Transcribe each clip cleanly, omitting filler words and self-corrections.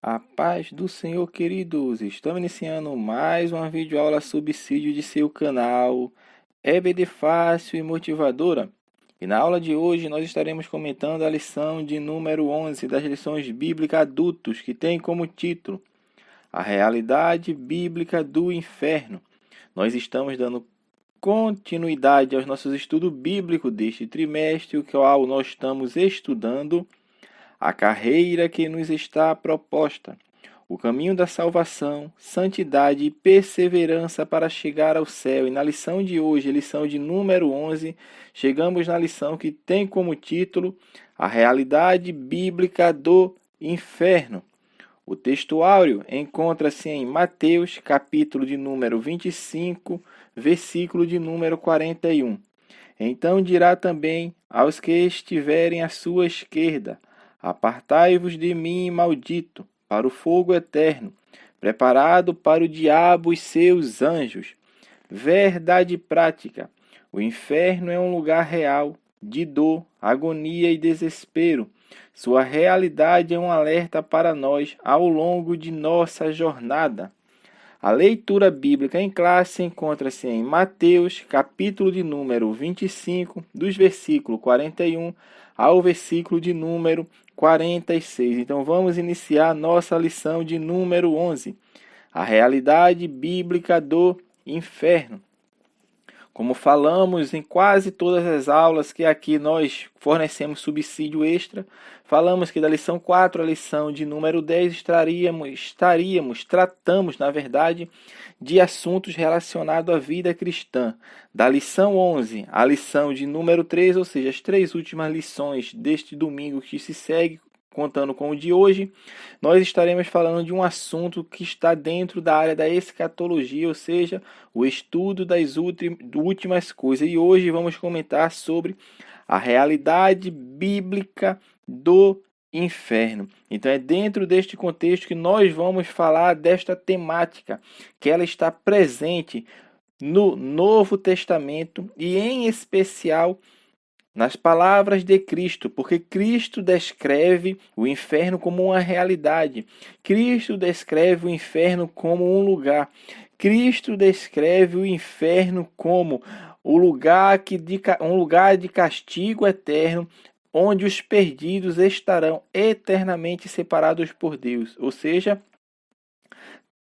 A paz do Senhor, queridos! Estamos iniciando mais uma videoaula subsídio de seu canal EBD Fácil e Motivadora. E na aula de hoje nós estaremos comentando a lição de número 11 das lições bíblicas adultos, que tem como título A Realidade Bíblica do Inferno. Nós estamos dando continuidade aos nossos estudos bíblicos deste trimestre, o qual nós estamos estudando a carreira que nos está proposta, o caminho da salvação, santidade e perseverança para chegar ao céu. E na lição de hoje, lição de número 11, chegamos na lição que tem como título A Realidade Bíblica do Inferno. O texto áureo encontra-se em Mateus, capítulo de número 25, versículo de número 41. Então dirá também aos que estiverem à sua esquerda: Apartai-vos de mim, maldito, para o fogo eterno, preparado para o diabo e seus anjos. Verdade prática. O inferno é um lugar real, de dor, agonia e desespero. Sua realidade é um alerta para nós ao longo de nossa jornada. A leitura bíblica em classe encontra-se em Mateus, capítulo de número 25, dos versículos 41 ao versículo de número 46. Então vamos iniciar nossa lição de número 11, a realidade bíblica do inferno. Como falamos em quase todas as aulas que aqui nós fornecemos subsídio extra, falamos que da lição 4 à lição de número 10 tratamos, na verdade, de assuntos relacionados à vida cristã. Da lição 11 à lição de número 3, ou seja, as 3 últimas lições deste domingo que se segue, contando com o de hoje, nós estaremos falando de um assunto que está dentro da área da escatologia, ou seja, o estudo das últimas coisas. E hoje vamos comentar sobre a realidade bíblica do inferno. Então é dentro deste contexto que nós vamos falar desta temática, que ela está presente no Novo Testamento e em especial nas palavras de Cristo, porque Cristo descreve o inferno como uma realidade. Cristo descreve o inferno como um lugar. Cristo descreve o inferno como um lugar de castigo eterno, onde os perdidos estarão eternamente separados por Deus. Ou seja,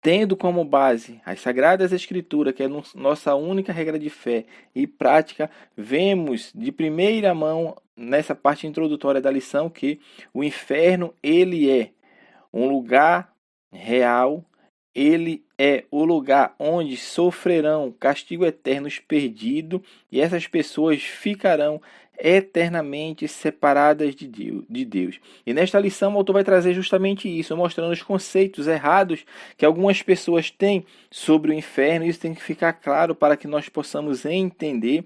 tendo como base as Sagradas Escrituras, que é nossa única regra de fé e prática, vemos de primeira mão, nessa parte introdutória da lição, que o inferno ele é um lugar real, ele é o lugar onde sofrerão castigo eterno os perdidos, e essas pessoas ficarão eternamente separadas de Deus. E nesta lição o autor vai trazer justamente isso, mostrando os conceitos errados que algumas pessoas têm sobre o inferno. Isso tem que ficar claro para que nós possamos entender,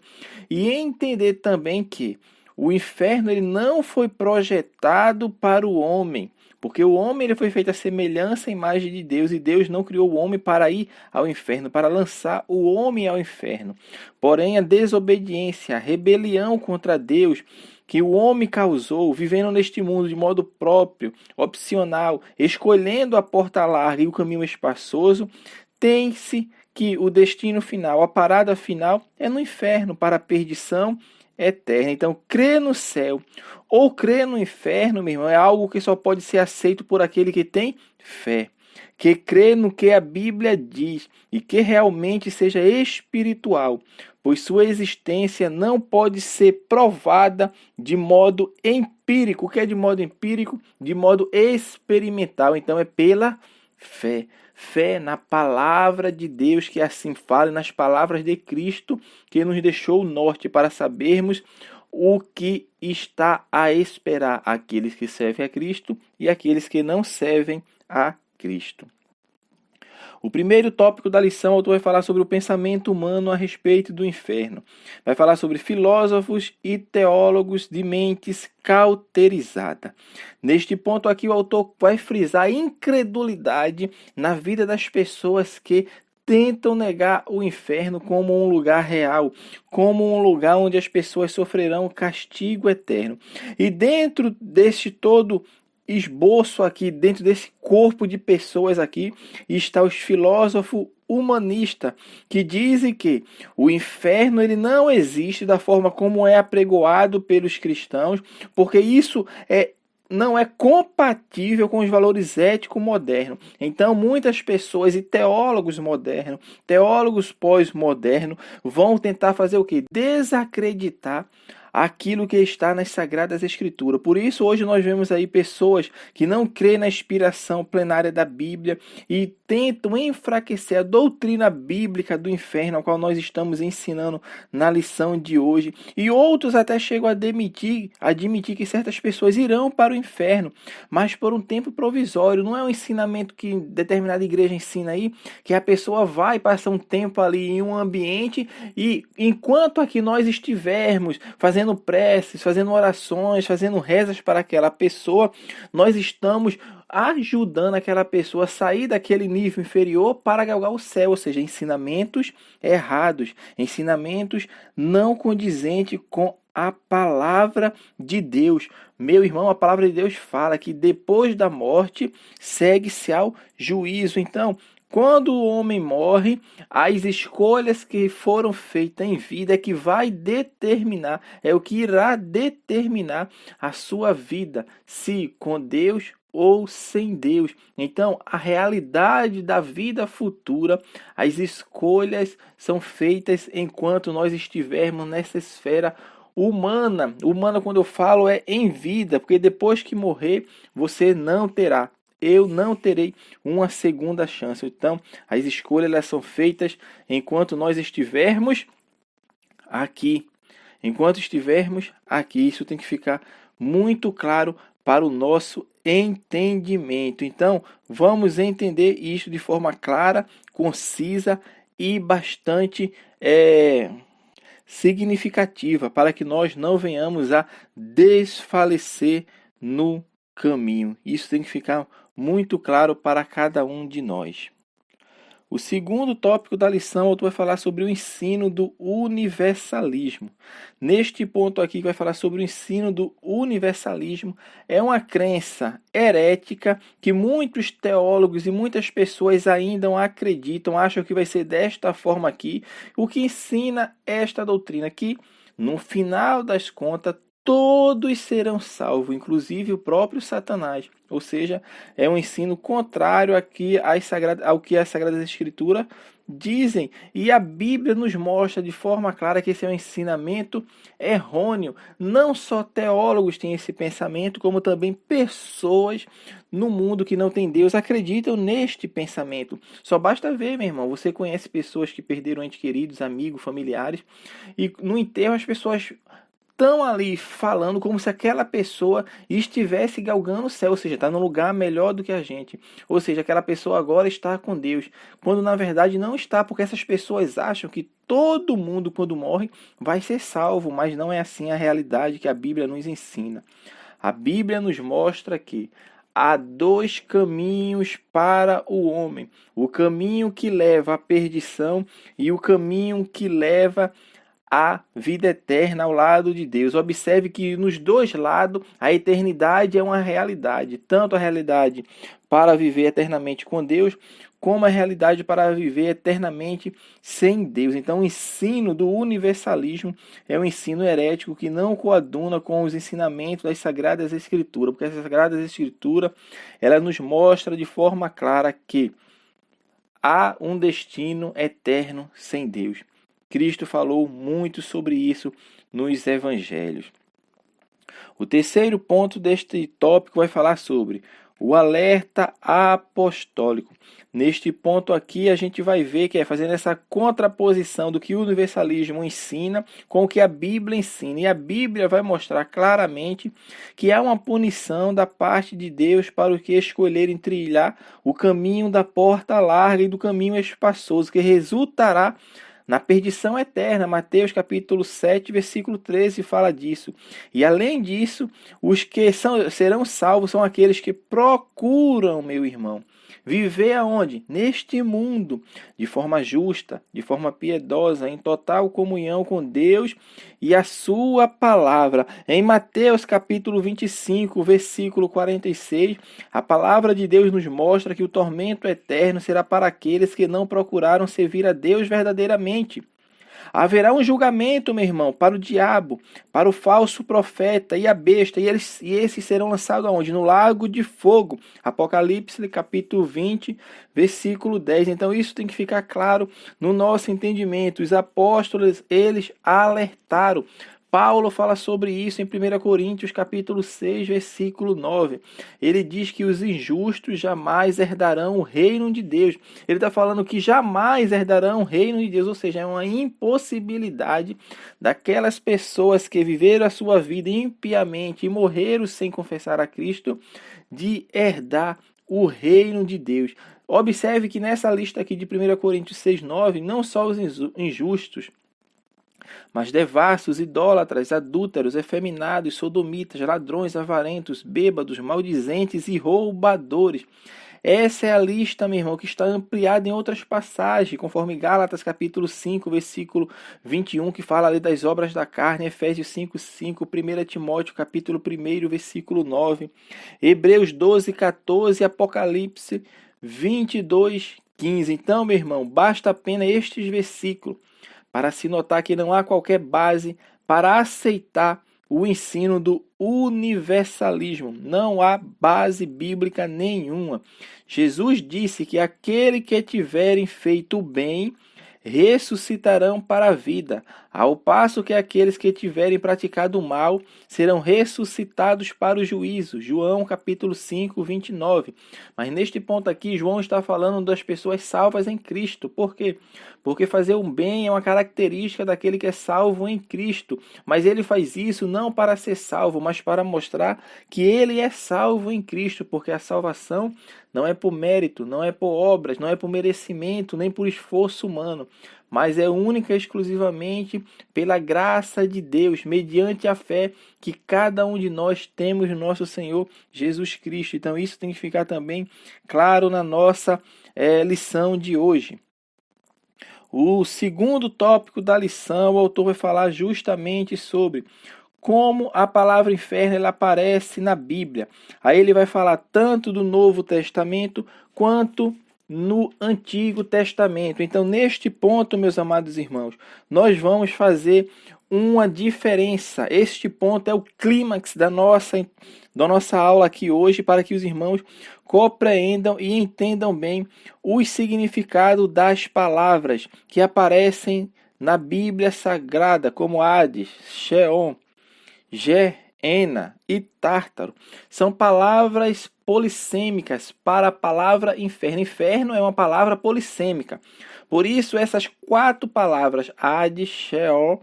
e entender também que o inferno ele não foi projetado para o homem, porque o homem ele foi feito à semelhança e imagem de Deus, e Deus não criou o homem para ir ao inferno, para lançar o homem ao inferno. Porém, a desobediência, a rebelião contra Deus que o homem causou, vivendo neste mundo de modo próprio, opcional, escolhendo a porta larga e o caminho espaçoso, tem-se que o destino final, a parada final, é no inferno, para a perdição eterna. Então, crer no céu ou crer no inferno, meu irmão, é algo que só pode ser aceito por aquele que tem fé, que crê no que a Bíblia diz e que realmente seja espiritual, pois sua existência não pode ser provada de modo empírico. O que é de modo empírico? De modo experimental. Então, é pela fé. Fé na palavra de Deus, que assim fala, e nas palavras de Cristo, que nos deixou o norte para sabermos o que está a esperar aqueles que servem a Cristo e aqueles que não servem a Cristo. O primeiro tópico da lição, o autor vai falar sobre o pensamento humano a respeito do inferno. Vai falar sobre filósofos e teólogos de mentes cauterizadas. Neste ponto aqui, o autor vai frisar a incredulidade na vida das pessoas que tentam negar o inferno como um lugar real, como um lugar onde as pessoas sofrerão castigo eterno. E dentro deste todo esboço aqui, dentro desse corpo de pessoas aqui, está os filósofos humanistas, que dizem que o inferno ele não existe da forma como é apregoado pelos cristãos, porque isso não é compatível com os valores éticos modernos. Então, muitas pessoas e teólogos modernos, teólogos pós-modernos, vão tentar fazer o quê? Desacreditar aquilo que está nas Sagradas Escrituras. Por isso, hoje nós vemos aí pessoas que não creem na inspiração plenária da Bíblia e tentam enfraquecer a doutrina bíblica do inferno, a qual nós estamos ensinando na lição de hoje. E outros até chegam a admitir que certas pessoas irão para o inferno, mas por um tempo provisório. Não é um ensinamento que determinada igreja ensina aí, que a pessoa vai passar um tempo ali em um ambiente e enquanto aqui nós estivermos fazendo preces, fazendo orações, fazendo rezas para aquela pessoa, nós estamos ajudando aquela pessoa a sair daquele nível inferior para galgar o céu, ou seja, ensinamentos errados, ensinamentos não condizentes com a palavra de Deus. Meu irmão, a palavra de Deus fala que depois da morte segue-se ao juízo. Então, quando o homem morre, as escolhas que foram feitas em vida é que vai determinar, é o que irá determinar a sua vida, se com Deus ou sem Deus. Então, a realidade da vida futura, as escolhas são feitas enquanto nós estivermos nessa esfera humana. Humana, quando eu falo, é em vida, porque depois que morrer, você não terá. Eu não terei uma segunda chance. Então, as escolhas elas são feitas enquanto nós estivermos aqui. Enquanto estivermos aqui, isso tem que ficar muito claro para o nosso entendimento. Então, vamos entender isso de forma clara, concisa e bastante significativa, para que nós não venhamos a desfalecer no caminho. Isso tem que ficar muito claro para cada um de nós. O segundo tópico da lição, o autor vai falar sobre o ensino do universalismo. Neste ponto aqui, que vai falar sobre o ensino do universalismo, é uma crença herética que muitos teólogos e muitas pessoas ainda acreditam, acham que vai ser desta forma aqui, o que ensina esta doutrina, que no final das contas, todos serão salvos, inclusive o próprio Satanás. Ou seja, é um ensino contrário ao que as Sagradas Escrituras dizem. E a Bíblia nos mostra de forma clara que esse é um ensinamento errôneo. Não só teólogos têm esse pensamento, como também pessoas no mundo que não tem Deus acreditam neste pensamento. Só basta ver, meu irmão, você conhece pessoas que perderam entes queridos, amigos, familiares, e no enterro as pessoas estão ali falando como se aquela pessoa estivesse galgando o céu, ou seja, está num lugar melhor do que a gente. Ou seja, aquela pessoa agora está com Deus, quando na verdade não está, porque essas pessoas acham que todo mundo quando morre vai ser salvo, mas não é assim a realidade que a Bíblia nos ensina. A Bíblia nos mostra que há dois caminhos para o homem: o caminho que leva à perdição e o caminho que leva a vida eterna ao lado de Deus. Observe que nos dois lados a eternidade é uma realidade, tanto a realidade para viver eternamente com Deus, como a realidade para viver eternamente sem Deus. Então, o ensino do universalismo é um ensino herético que não coaduna com os ensinamentos das Sagradas Escrituras, porque as Sagradas Escrituras ela nos mostra de forma clara que há um destino eterno sem Deus. Cristo falou muito sobre isso nos evangelhos. O terceiro ponto deste tópico vai falar sobre o alerta apostólico. Neste ponto aqui a gente vai ver que é fazendo essa contraposição do que o universalismo ensina com o que a Bíblia ensina. E a Bíblia vai mostrar claramente que há uma punição da parte de Deus para os que escolherem trilhar o caminho da porta larga e do caminho espaçoso, que resultará na perdição eterna. Mateus capítulo 7, versículo 13 fala disso. E além disso, os que serão salvos são aqueles que procuram, meu irmão, viver aonde? Neste mundo, de forma justa, de forma piedosa, em total comunhão com Deus e a sua palavra. Em Mateus capítulo 25, versículo 46, a palavra de Deus nos mostra que o tormento eterno será para aqueles que não procuraram servir a Deus verdadeiramente. Haverá um julgamento, meu irmão, para o diabo, para o falso profeta e a besta, e esses serão lançados aonde? No lago de fogo. Apocalipse, capítulo 20, versículo 10. Então isso tem que ficar claro no nosso entendimento. Os apóstolos, eles alertaram. Paulo fala sobre isso em 1 Coríntios capítulo 6, versículo 9. Ele diz que os injustos jamais herdarão o reino de Deus. Ele está falando que jamais herdarão o reino de Deus, ou seja, é uma impossibilidade daquelas pessoas que viveram a sua vida impiamente e morreram sem confessar a Cristo, de herdar o reino de Deus. Observe que nessa lista aqui de 1 Coríntios 6, 9, não só os injustos, mas devassos, idólatras, adúlteros, efeminados, sodomitas, ladrões, avarentos, bêbados, maldizentes e roubadores. Essa é a lista, meu irmão, que está ampliada em outras passagens, conforme Gálatas capítulo 5, versículo 21, que fala ali das obras da carne, Efésios 5, 5, 1 Timóteo capítulo 1, versículo 9, Hebreus 12, 14, Apocalipse 22, 15. Então, meu irmão, basta apenas estes versículos para se notar que não há qualquer base para aceitar o ensino do universalismo. Não há base bíblica nenhuma. Jesus disse que aquele que tiverem feito o bem ressuscitarão para a vida, ao passo que aqueles que tiverem praticado o mal serão ressuscitados para o juízo. João capítulo 5, 29. Mas neste ponto aqui, João está falando das pessoas salvas em Cristo. Por quê? Porque fazer o bem é uma característica daquele que é salvo em Cristo. Mas ele faz isso não para ser salvo, mas para mostrar que ele é salvo em Cristo, porque a salvação não é por mérito, não é por obras, não é por merecimento, nem por esforço humano, mas é única e exclusivamente pela graça de Deus, mediante a fé que cada um de nós temos no nosso Senhor Jesus Cristo. Então isso tem que ficar também claro na nossa lição de hoje. O segundo tópico da lição, o autor vai falar justamente sobre como a palavra inferno ela aparece na Bíblia. Aí ele vai falar tanto do Novo Testamento quanto no Antigo Testamento. Então, neste ponto, meus amados irmãos, nós vamos fazer uma diferença. Este ponto é o clímax da nossa aula aqui hoje, para que os irmãos compreendam e entendam bem o significado das palavras que aparecem na Bíblia Sagrada, como Hades, Sheol, Geena e Tártaro. São palavras polissêmicas para a palavra inferno. Inferno é uma palavra polissêmica. Por isso, essas quatro palavras, Hades, Sheol,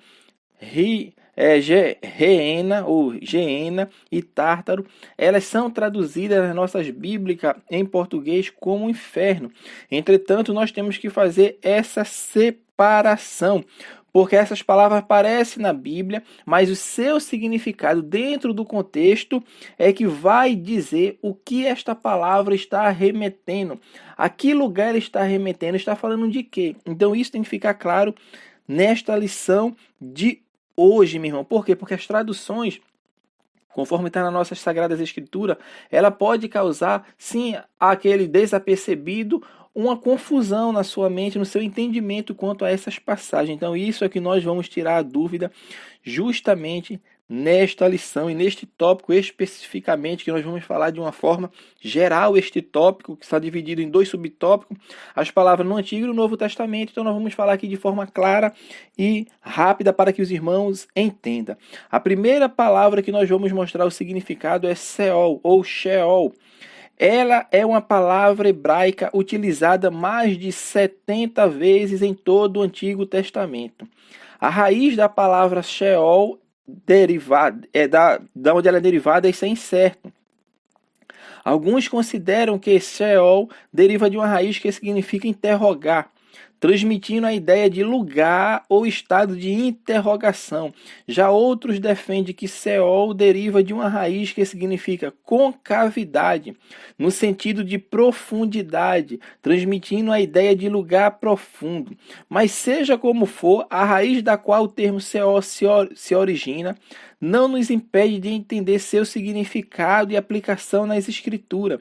Geena ou Geena e Tártaro, elas são traduzidas nas nossas Bíblias em português como inferno. Entretanto, nós temos que fazer essa separação, porque essas palavras aparecem na Bíblia, mas o seu significado dentro do contexto é que vai dizer o que esta palavra está remetendo, a que lugar está remetendo, está falando de quê. Então isso tem que ficar claro nesta lição de hoje, meu irmão. Por quê? Porque as traduções, conforme está nas nossas Sagradas Escrituras, ela pode causar, sim, aquele desapercebido, uma confusão na sua mente, no seu entendimento quanto a essas passagens. Então isso é que nós vamos tirar a dúvida justamente nesta lição e neste tópico especificamente, que nós vamos falar de uma forma geral este tópico, que está dividido em dois subtópicos, as palavras no Antigo e no Novo Testamento. Então nós vamos falar aqui de forma clara e rápida para que os irmãos entendam. A primeira palavra que nós vamos mostrar o significado é Seol ou Sheol. Ela é uma palavra hebraica utilizada mais de 70 vezes em todo o Antigo Testamento. A raiz da palavra Sheol derivada, da onde ela é derivada, isso é incerto. Alguns consideram que Sheol deriva de uma raiz que significa interrogar. transmitindo a ideia de lugar ou estado de interrogação. Já outros defendem que Seol deriva de uma raiz que significa concavidade, no sentido de profundidade, transmitindo a ideia de lugar profundo. Mas seja como for, a raiz da qual o termo Seol se origina não nos impede de entender seu significado e aplicação nas Escrituras.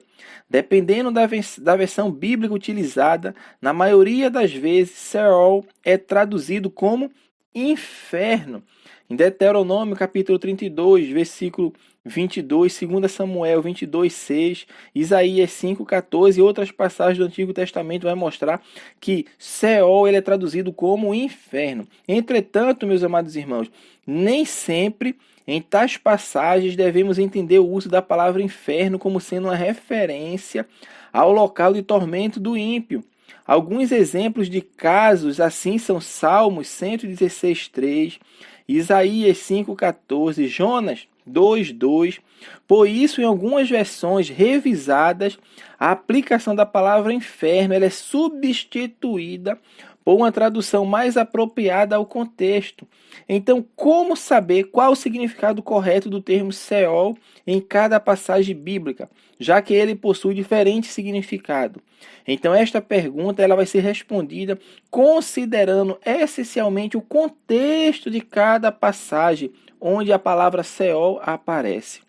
Dependendo da versão bíblica utilizada, na maioria das vezes, Seol é traduzido como inferno. Em Deuteronômio, capítulo 32, versículo 22, 2 Samuel 22, 6, Isaías 5, 14 e outras passagens do Antigo Testamento vai mostrar que Seol ele é traduzido como inferno. Entretanto, meus amados irmãos, nem sempre em tais passagens devemos entender o uso da palavra inferno como sendo uma referência ao local de tormento do ímpio. Alguns exemplos de casos assim são Salmos 116, 3, Isaías 5, 14, Jonas 2, 2. Por isso, em algumas versões revisadas, a aplicação da palavra inferno ela é substituída por uma tradução mais apropriada ao contexto. Então, como saber qual o significado correto do termo Seol em cada passagem bíblica, já que ele possui diferente significado? Então, esta pergunta ela vai ser respondida considerando essencialmente o contexto de cada passagem onde a palavra Seol aparece.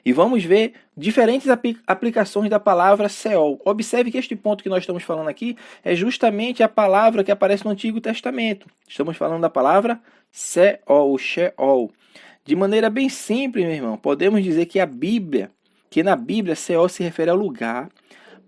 E vamos ver diferentes aplicações da palavra Seol. Observe que este ponto que nós estamos falando aqui é justamente a palavra que aparece no Antigo Testamento. Estamos falando da palavra Seol, Sheol. De maneira bem simples, meu irmão, podemos dizer que na Bíblia, Seol se refere ao lugar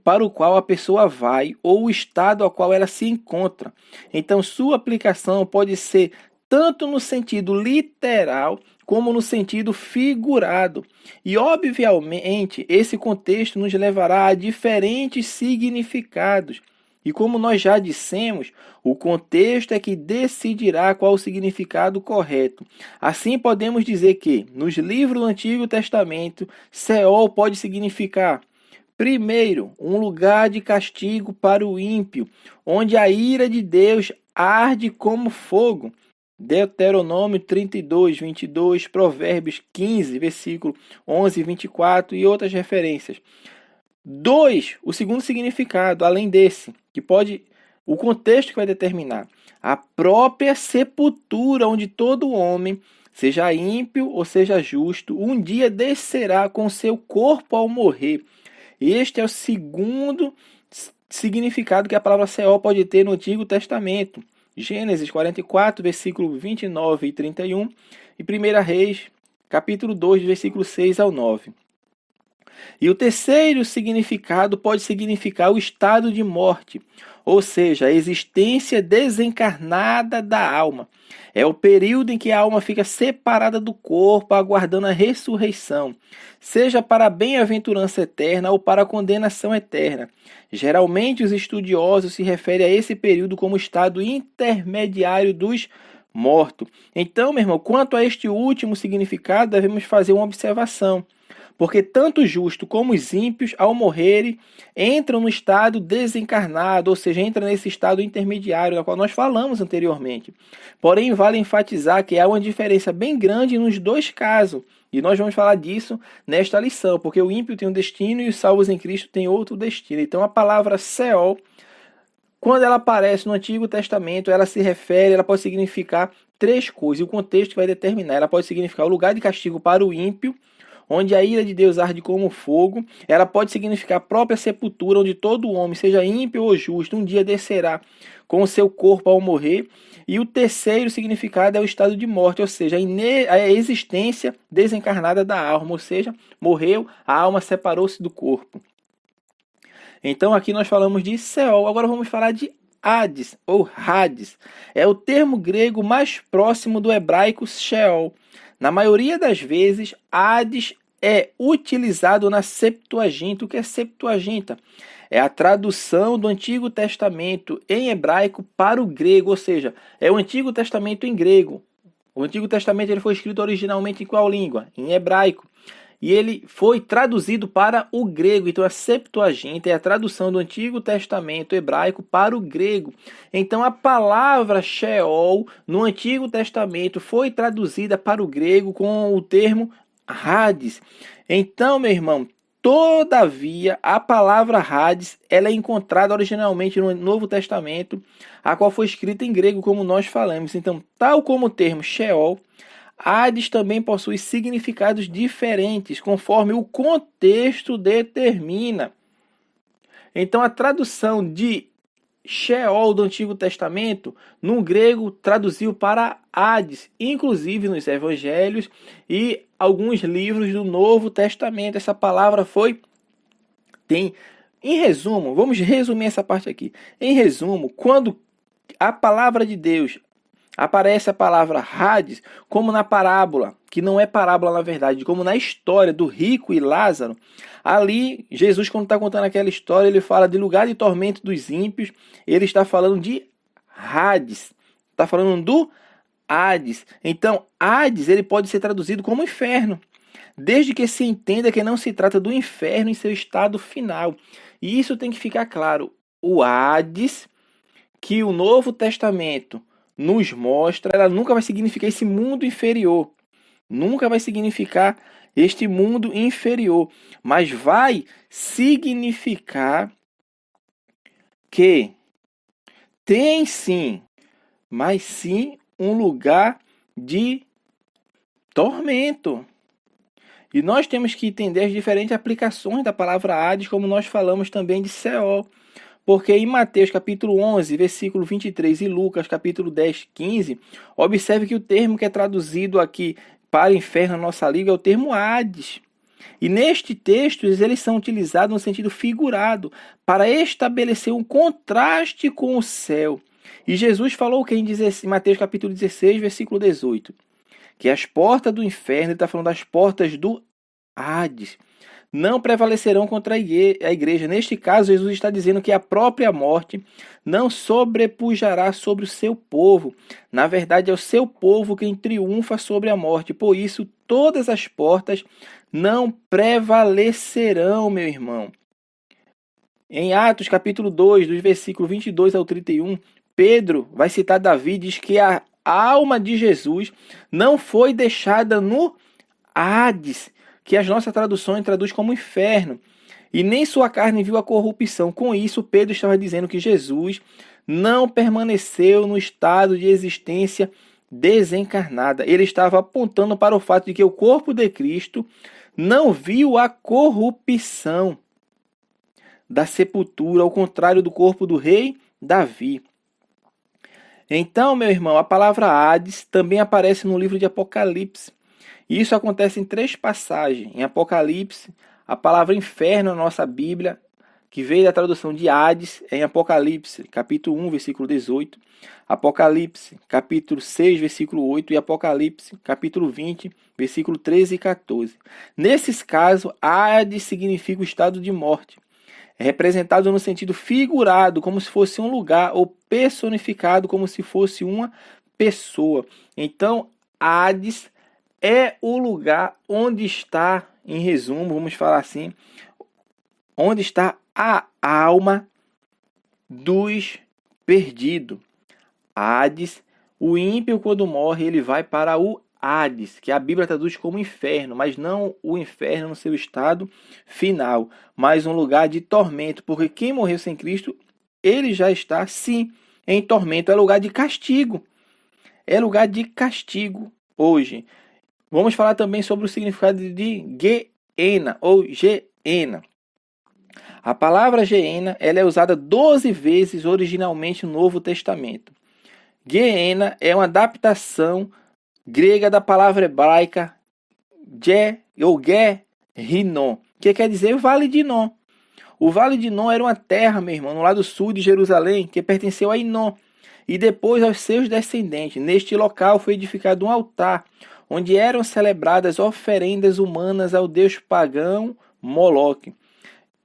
para o qual a pessoa vai ou o estado ao qual ela se encontra. Então, sua aplicação pode ser tanto no sentido literal como no sentido figurado. E, obviamente, esse contexto nos levará a diferentes significados. E como nós já dissemos, o contexto é que decidirá qual o significado correto. Assim, podemos dizer que, nos livros do Antigo Testamento, Seol pode significar, primeiro, um lugar de castigo para o ímpio, onde a ira de Deus arde como fogo. Deuteronômio 32, 22, Provérbios 15, versículo 11, 24 e outras referências. 2. O segundo significado, além desse, o contexto que vai determinar. A própria sepultura onde todo homem, seja ímpio ou seja justo, um dia descerá com seu corpo ao morrer. Este é o segundo significado que a palavra Seol pode ter no Antigo Testamento. Gênesis 44, versículo 29 e 31, e 1 Reis, capítulo 2, versículo 6 ao 9. E o terceiro significado pode significar o estado de morte, ou seja, a existência desencarnada da alma. É o período em que a alma fica separada do corpo, aguardando a ressurreição, seja para a bem-aventurança eterna ou para a condenação eterna. Geralmente, os estudiosos se referem a esse período como estado intermediário dos mortos. Então, meu irmão, quanto a este último significado, devemos fazer uma observação. Porque tanto os justos como os ímpios, ao morrerem, entram no estado desencarnado, ou seja, entram nesse estado intermediário, da qual nós falamos anteriormente. Porém, vale enfatizar que há uma diferença bem grande nos dois casos. E nós vamos falar disso nesta lição, porque o ímpio tem um destino e os salvos em Cristo têm outro destino. Então, a palavra Seol, quando ela aparece no Antigo Testamento, ela pode significar três coisas. E o contexto vai determinar. Ela pode significar o lugar de castigo para o ímpio, onde a ira de Deus arde como fogo. Ela pode significar a própria sepultura, onde todo homem, seja ímpio ou justo, um dia descerá com o seu corpo ao morrer. E o terceiro significado é o estado de morte, ou seja, a existência desencarnada da alma, ou seja, morreu, a alma separou-se do corpo. Então aqui nós falamos de Seol, agora vamos falar de Hades, ou Hades. É o termo grego mais próximo do hebraico Sheol. Na maioria das vezes, Hades é utilizado na Septuaginta. O que é Septuaginta? É a tradução do Antigo Testamento em hebraico para o grego, ou seja, é o Antigo Testamento em grego. O Antigo Testamento ele foi escrito originalmente em qual língua? Em hebraico. e ele foi traduzido para o grego. Então a Septuaginta é a tradução do Antigo Testamento hebraico para o grego. Então a palavra Sheol no Antigo Testamento foi traduzida para o grego com o termo Hades. Então, meu irmão, todavia, a palavra Hades, ela é encontrada originalmente no Novo Testamento, a qual foi escrita em grego, como nós falamos. Então, tal como o termo Sheol, Hades também possui significados diferentes, conforme o contexto determina. Então, a tradução de Sheol do Antigo Testamento, no grego, traduziu para Hades, inclusive nos Evangelhos e alguns livros do Novo Testamento. Essa palavra tem, em resumo, vamos resumir essa parte aqui. Em resumo, quando a palavra de Deus aparece a palavra Hades, como na parábola, que não é parábola na verdade, como na história do rico e Lázaro, ali Jesus, quando está contando aquela história, ele fala de lugar de tormento dos ímpios, ele está falando de Hades, está falando do Hades. Então, Hades ele pode ser traduzido como inferno, desde que se entenda que não se trata do inferno em seu estado final. E isso tem que ficar claro. O Hades, que o Novo Testamento nos mostra, ela nunca vai significar esse mundo inferior. Nunca vai significar este mundo inferior. Mas vai significar que tem sim, mas sim um lugar de tormento. E nós temos que entender as diferentes aplicações da palavra Hades, como nós falamos também de Seol. Porque em Mateus capítulo 11, versículo 23 e Lucas capítulo 10, 15, observe que o termo que é traduzido aqui para inferno na nossa língua é o termo Hades. E neste texto eles são utilizados no sentido figurado para estabelecer um contraste com o céu. E Jesus falou que em Mateus capítulo 16, versículo 18, que as portas do inferno, ele está falando das portas do Hades, não prevalecerão contra a igreja. Neste caso, Jesus está dizendo que a própria morte não sobrepujará sobre o seu povo. Na verdade, é o seu povo quem triunfa sobre a morte. Por isso, todas as portas não prevalecerão, meu irmão. Em Atos, capítulo 2, dos versículos 22 ao 31, Pedro vai citar Davi, diz que a alma de Jesus não foi deixada no Hades, que as nossas traduções traduz como inferno, e nem sua carne viu a corrupção. Com isso, Pedro estava dizendo que Jesus não permaneceu no estado de existência desencarnada. Ele estava apontando para o fato de que o corpo de Cristo não viu a corrupção da sepultura, ao contrário do corpo do rei Davi. Então, meu irmão, a palavra Hades também aparece no livro de Apocalipse. E isso acontece em 3 passagens. Em Apocalipse, a palavra inferno na nossa Bíblia, que veio da tradução de Hades, é em Apocalipse, capítulo 1, versículo 18, Apocalipse, capítulo 6, versículo 8, e Apocalipse, capítulo 20, versículo 13 e 14. Nesses casos, Hades significa o estado de morte. É representado no sentido figurado, como se fosse um lugar, ou personificado, como se fosse uma pessoa. Então, Hades é o lugar onde está, em resumo, vamos falar assim, onde está a alma dos perdidos. Hades, o ímpio quando morre, ele vai para o Hades, que a Bíblia traduz como inferno, mas não o inferno no seu estado final, mas um lugar de tormento, porque quem morreu sem Cristo, ele já está, sim, em tormento, é lugar de castigo. É lugar de castigo hoje. Vamos falar também sobre o significado de Geena ou Geena. A palavra Geena ela é usada 12 vezes originalmente no Novo Testamento. Geena é uma adaptação grega da palavra hebraica Ge-Rinon, que quer dizer Vale de Inom. O Vale de Inom era uma terra, meu irmão, no lado sul de Jerusalém, que pertenceu a Inom e depois aos seus descendentes. Neste local foi edificado um altar, onde eram celebradas oferendas humanas ao deus pagão Moloque.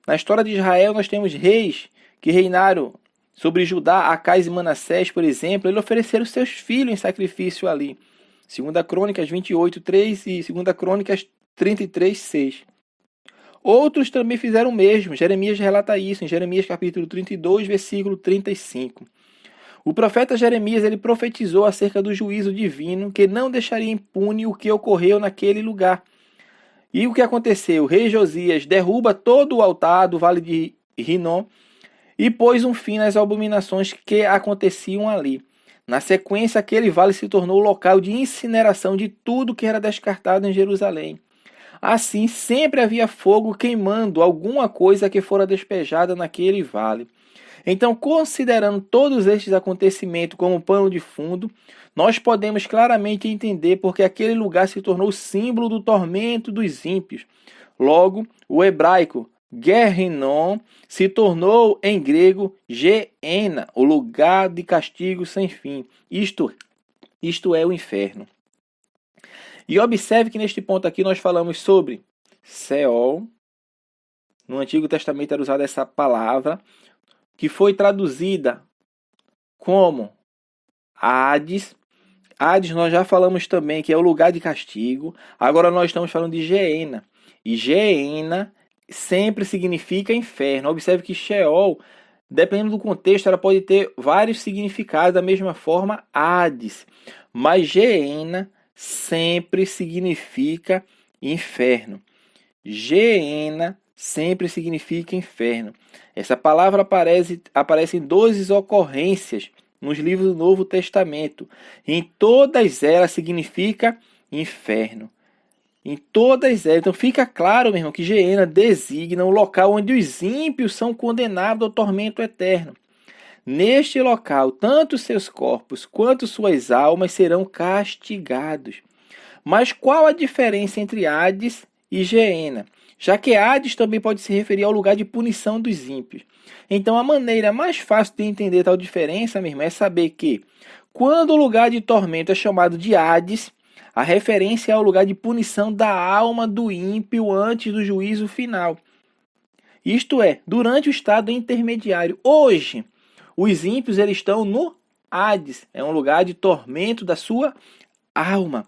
Na história de Israel, nós temos reis que reinaram sobre Judá, Acais e Manassés, por exemplo. Eles ofereceram seus filhos em sacrifício ali. 2 Crônicas 28, 3 e 2 Crônicas 33:6. Outros também fizeram o mesmo. Jeremias relata isso em Jeremias capítulo 32, versículo 35. O profeta Jeremias ele profetizou acerca do juízo divino que não deixaria impune o que ocorreu naquele lugar. E o que aconteceu? O rei Josias derruba todo o altar do vale de Rinom e pôs um fim nas abominações que aconteciam ali. Na sequência, aquele vale se tornou local de incineração de tudo que era descartado em Jerusalém. Assim, sempre havia fogo queimando alguma coisa que fora despejada naquele vale. Então, considerando todos estes acontecimentos como pano de fundo, nós podemos claramente entender porque aquele lugar se tornou símbolo do tormento dos ímpios. Logo, o hebraico Guerrinon se tornou em grego Geena, o lugar de castigo sem fim. Isto é o inferno. E observe que neste ponto aqui nós falamos sobre Seol. No Antigo Testamento era usada essa palavra, que foi traduzida como Hades. Hades nós já falamos também que é o lugar de castigo. Agora nós estamos falando de Geena. E Geena sempre significa inferno. Observe que Sheol, dependendo do contexto, ela pode ter vários significados, da mesma forma Hades. Mas Geena sempre significa inferno. Geena sempre significa inferno. Essa palavra aparece em 12 ocorrências nos livros do Novo Testamento. Em todas elas significa inferno. Em todas elas. Então fica claro, meu irmão, que Geena designa um local onde os ímpios são condenados ao tormento eterno. Neste local, tanto seus corpos quanto suas almas serão castigados. Mas qual a diferença entre Hades e Geena? Já que Hades também pode se referir ao lugar de punição dos ímpios. Então, a maneira mais fácil de entender tal diferença, meu irmão, é saber que, quando o lugar de tormento é chamado de Hades, a referência é ao lugar de punição da alma do ímpio antes do juízo final. Isto é, durante o estado intermediário. Hoje, os ímpios eles estão no Hades, é um lugar de tormento da sua alma.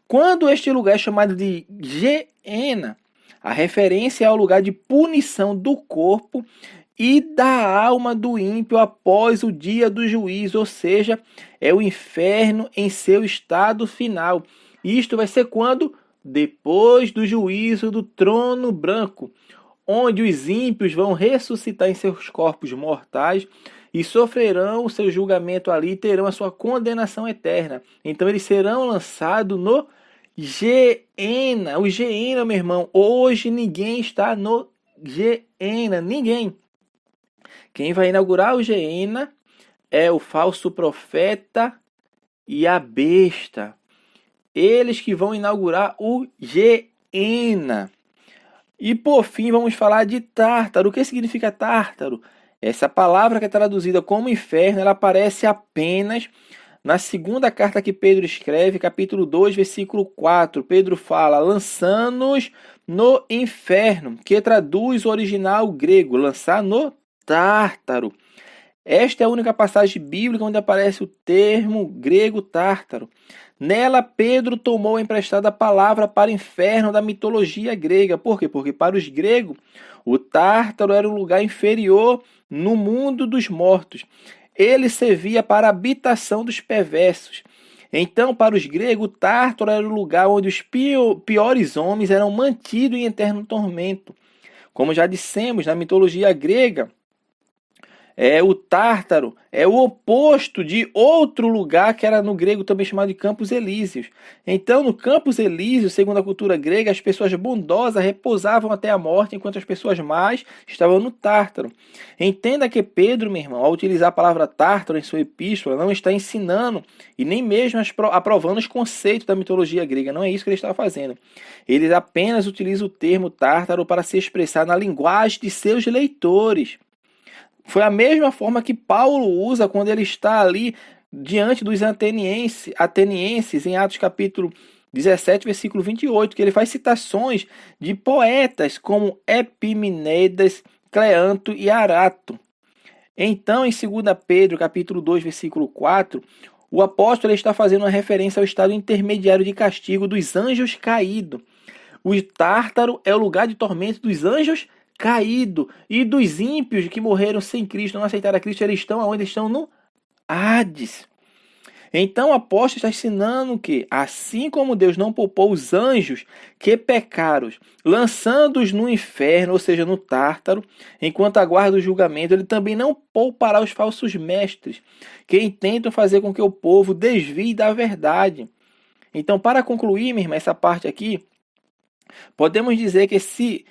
Quando este lugar é chamado de Geena, a referência é ao lugar de punição do corpo e da alma do ímpio após o dia do juízo, ou seja, é o inferno em seu estado final. Isto vai ser quando? Depois do juízo do trono branco, onde os ímpios vão ressuscitar em seus corpos mortais e sofrerão o seu julgamento ali e terão a sua condenação eterna. Então eles serão lançados no Geena. O Geena, meu irmão, hoje ninguém está no Geena, ninguém. Quem vai inaugurar o Geena é o falso profeta e a besta. Eles que vão inaugurar o Geena. E por fim vamos falar de Tártaro. O que significa Tártaro? Essa palavra que é traduzida como inferno, ela aparece apenas na segunda carta que Pedro escreve, capítulo 2, versículo 4. Pedro fala, lançando-nos no inferno, que traduz o original grego, lançar no Tártaro. Esta é a única passagem bíblica onde aparece o termo grego Tártaro. Nela, Pedro tomou emprestada a palavra para inferno da mitologia grega. Por quê? Porque para os gregos, o Tártaro era um lugar inferior no mundo dos mortos. Ele servia para a habitação dos perversos. Então, para os gregos, o Tártaro era o lugar onde os piores homens eram mantidos em eterno tormento. Como já dissemos, na mitologia grega, o Tártaro é o oposto de outro lugar que era no grego também chamado de Campos Elíseos. Então, no Campos Elíseos, segundo a cultura grega, as pessoas bondosas repousavam até a morte, enquanto as pessoas más estavam no Tártaro. Entenda que Pedro, meu irmão, ao utilizar a palavra Tártaro em sua epístola, não está ensinando e nem mesmo aprovando os conceitos da mitologia grega. Não é isso que ele está fazendo. Ele apenas utiliza o termo Tártaro para se expressar na linguagem de seus leitores. Foi a mesma forma que Paulo usa quando ele está ali diante dos atenienses em Atos capítulo 17, versículo 28, que ele faz citações de poetas como Epiménides, Cleanto e Arato. Então, em 2 Pedro capítulo 2, versículo 4, o apóstolo está fazendo uma referência ao estado intermediário de castigo dos anjos caídos. O Tártaro é o lugar de tormento dos anjos caídos e dos ímpios que morreram sem Cristo, não aceitaram a Cristo, eles estão onde? Estão no Hades. Então o apóstolo está ensinando que, assim como Deus não poupou os anjos que pecaram, lançando-os no inferno, ou seja, no Tártaro, enquanto aguarda o julgamento, ele também não poupará os falsos mestres, que intentam fazer com que o povo desvie da verdade. Então, para concluir, minha irmã, essa parte aqui, podemos dizer que se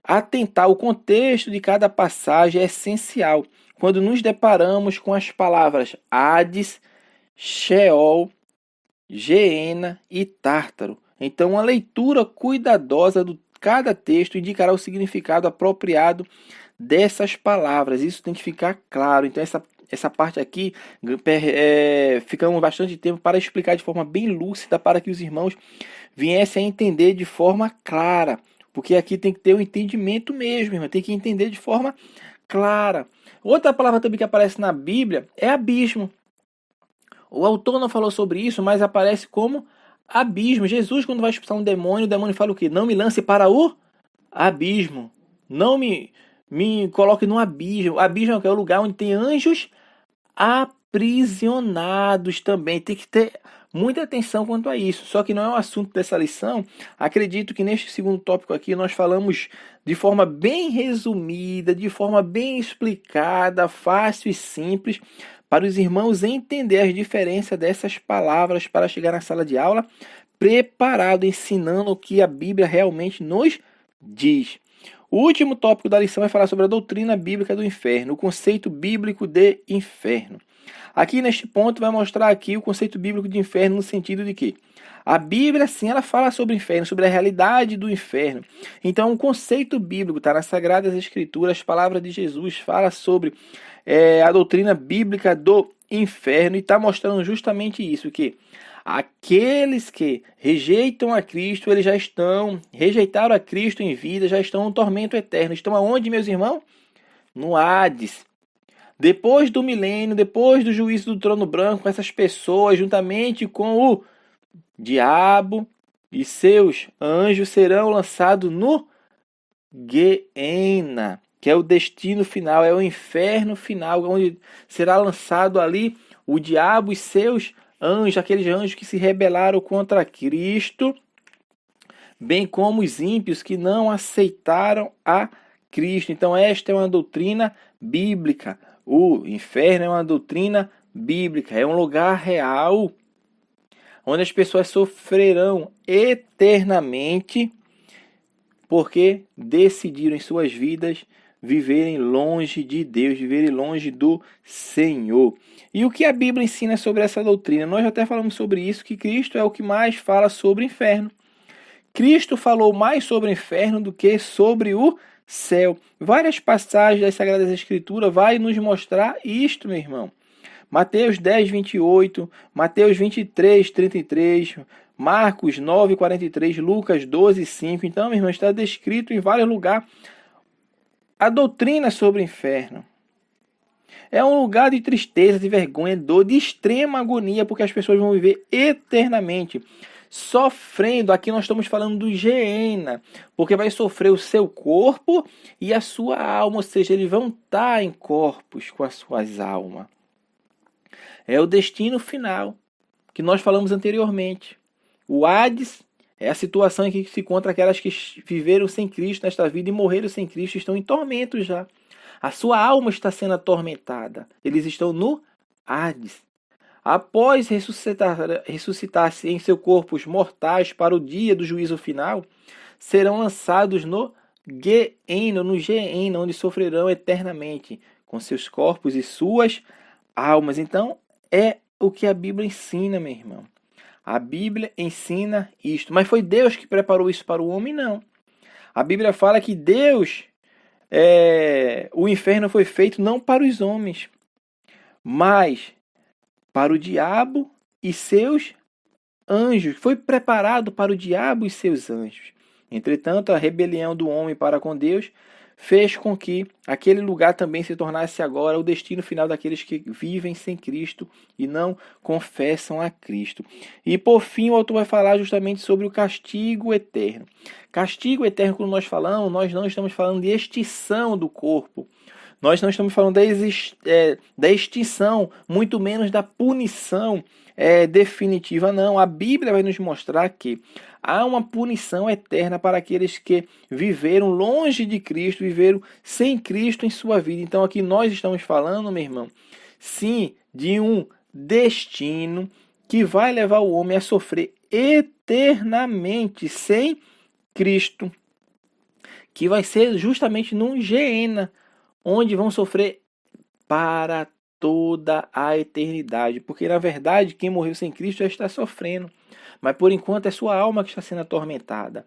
atentar ao contexto de cada passagem é essencial quando nos deparamos com as palavras Hades, Sheol, Geena e Tártaro. Então, uma leitura cuidadosa de cada texto indicará o significado apropriado dessas palavras. Isso tem que ficar claro. Então, essa parte aqui, ficamos bastante tempo para explicar de forma bem lúcida para que os irmãos viessem a entender de forma clara. Porque aqui tem que ter um entendimento mesmo, irmão. Tem que entender de forma clara. Outra palavra também que aparece na Bíblia é abismo. O autor não falou sobre isso, mas aparece como abismo. Jesus, quando vai expulsar um demônio, o demônio fala o quê? Não me lance para o abismo. Não me coloque no abismo. O abismo é o lugar onde tem anjos aprisionados também. Tem que ter muita atenção quanto a isso. Só que não é o assunto dessa lição. Acredito que neste segundo tópico aqui nós falamos de forma bem resumida, de forma bem explicada, fácil e simples, para os irmãos entender as diferenças dessas palavras para chegar na sala de aula preparado, ensinando o que a Bíblia realmente nos diz. O último tópico da lição vai falar sobre a doutrina bíblica do inferno, o conceito bíblico de inferno. Aqui neste ponto vai mostrar aqui o conceito bíblico de inferno no sentido de que a Bíblia, sim, ela fala sobre o inferno, sobre a realidade do inferno. Então, o conceito bíblico está nas Sagradas Escrituras, as palavras de Jesus fala sobre a doutrina bíblica do inferno e está mostrando justamente isso, que aqueles que rejeitam a Cristo, eles rejeitaram a Cristo em vida, já estão no tormento eterno. Estão aonde, meus irmãos? No Hades. Depois do milênio, depois do juízo do trono branco, essas pessoas, juntamente com o diabo e seus anjos, serão lançados no Geena, que é o destino final, é o inferno final, onde será lançado ali o diabo e seus anjos, aqueles anjos que se rebelaram contra Cristo, bem como os ímpios que não aceitaram a Cristo. Então esta é uma doutrina bíblica. O inferno é uma doutrina bíblica, é um lugar real, onde as pessoas sofrerão eternamente, porque decidiram em suas vidas viverem longe de Deus, viverem longe do Senhor. E o que a Bíblia ensina sobre essa doutrina? Nós até falamos sobre isso, que Cristo é o que mais fala sobre o inferno. Cristo falou mais sobre o inferno do que sobre o céu. Várias passagens das Sagradas Escrituras vai nos mostrar isto, meu irmão. Mateus 10, 28, Mateus 23, 33, Marcos 9, 43, Lucas 12, 5. Então, meu irmão, está descrito em vários lugares a doutrina sobre o inferno. É um lugar de tristeza, de vergonha, dor, de extrema agonia, porque as pessoas vão viver eternamente sofrendo. Aqui nós estamos falando do Geena, porque vai sofrer o seu corpo e a sua alma, ou seja, eles vão estar em corpos com as suas almas. É o destino final que nós falamos anteriormente. O Hades é a situação em que se encontra aquelas que viveram sem Cristo nesta vida e morreram sem Cristo, estão em tormento já. A sua alma está sendo atormentada. Eles estão no Hades. Após ressuscitar-se em seus corpos mortais para o dia do juízo final, serão lançados no Geena, onde sofrerão eternamente com seus corpos e suas almas. Então, é o que a Bíblia ensina, meu irmão. A Bíblia ensina isto. Mas foi Deus que preparou isso para o homem? Não. A Bíblia fala que Deus, o inferno foi feito não para os homens, mas para o diabo e seus anjos. Foi preparado para o diabo e seus anjos. Entretanto, a rebelião do homem para com Deus fez com que aquele lugar também se tornasse agora o destino final daqueles que vivem sem Cristo e não confessam a Cristo. E por fim o autor vai falar justamente sobre o castigo eterno. Castigo eterno, quando nós falamos, nós não estamos falando de extinção do corpo. Nós não estamos falando da extinção, muito menos da punição definitiva, não. A Bíblia vai nos mostrar que há uma punição eterna para aqueles que viveram longe de Cristo, viveram sem Cristo em sua vida. Então aqui nós estamos falando, meu irmão, sim, de um destino que vai levar o homem a sofrer eternamente sem Cristo, que vai ser justamente no Geena, onde vão sofrer para toda a eternidade. Porque, na verdade, quem morreu sem Cristo já está sofrendo. Mas, por enquanto, é sua alma que está sendo atormentada.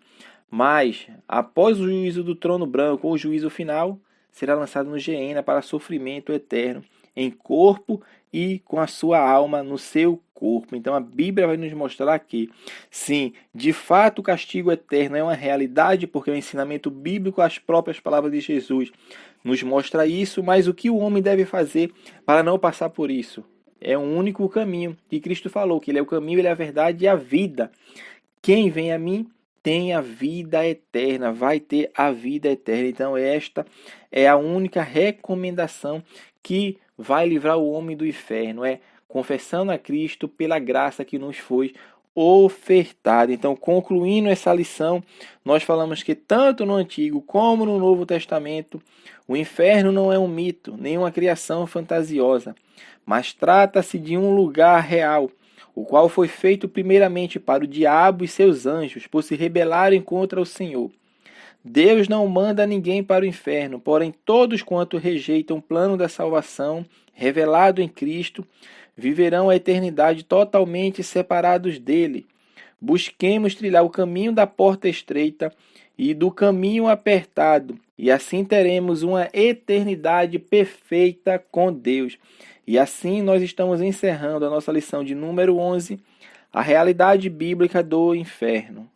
Mas, após o juízo do trono branco, ou o juízo final, será lançado no Geena para sofrimento eterno, em corpo e com a sua alma no seu corpo. Então a Bíblia vai nos mostrar que, sim, de fato o castigo eterno é uma realidade, porque o ensinamento bíblico, as próprias palavras de Jesus, nos mostra isso, mas o que o homem deve fazer para não passar por isso? É um único caminho, que Cristo falou, que Ele é o caminho, Ele é a verdade e a vida. Quem vem a mim tem a vida eterna, vai ter a vida eterna. Então esta é a única recomendação que vai livrar o homem do inferno, confessando a Cristo pela graça que nos foi ofertada. Então, concluindo essa lição, nós falamos que tanto no Antigo como no Novo Testamento, o inferno não é um mito, nem uma criação fantasiosa, mas trata-se de um lugar real, o qual foi feito primeiramente para o diabo e seus anjos, por se rebelarem contra o Senhor. Deus não manda ninguém para o inferno, porém todos quanto rejeitam o plano da salvação revelado em Cristo, viverão a eternidade totalmente separados dele. Busquemos trilhar o caminho da porta estreita e do caminho apertado, e assim teremos uma eternidade perfeita com Deus. E assim nós estamos encerrando a nossa lição de número 11, a realidade bíblica do inferno.